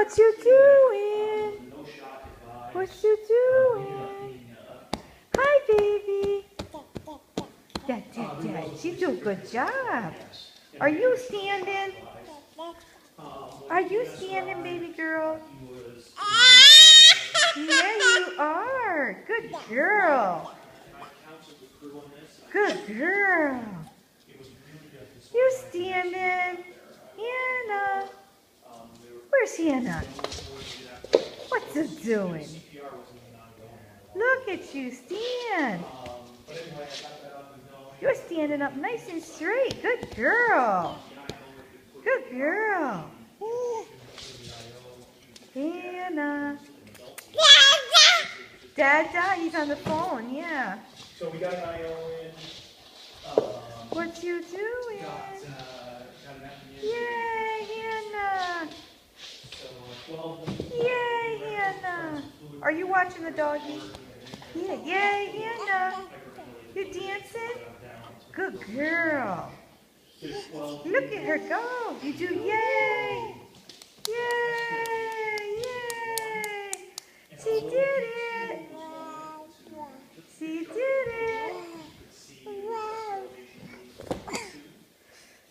What you doing? What you doing? Hi, baby. You do a good job. Are you standing? Are you standing, baby girl? Yeah, you are. Good girl. Good girl. You standing? Hannah. Where's Hannah? What's it doing? Look at you stand. You're standing up nice and straight. Good girl. Good girl. Hannah. Dada, he's on the phone, yeah. So we got IO in. What you doing? Got an afternoon. Yay, Hannah. So 12. Yay, Hannah. Are you watching the doggy? Yeah, yay, Hannah. You dancing? Good girl. Look at her go. You do yay. Yay, yay. She did it. She did it.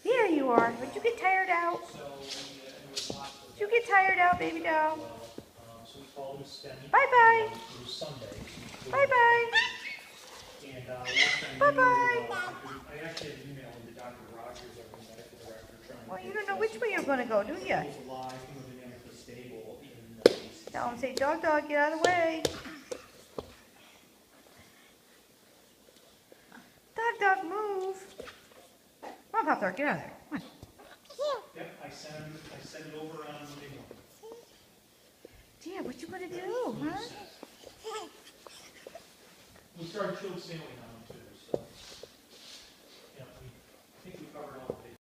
There you are. Did you get tired out? Did you get tired out, baby doll? Bye-bye. Bye-bye. Bye-bye. Well, you don't know which way you're going to go, do you? Tell him, say, dog, dog, get out of the way. Dog, dog, move. Come on, Pop Tart, get out of there. Come on. Yep, I sent it over on Monday morning. Yeah, what you going to do, huh? We started chilled sailing on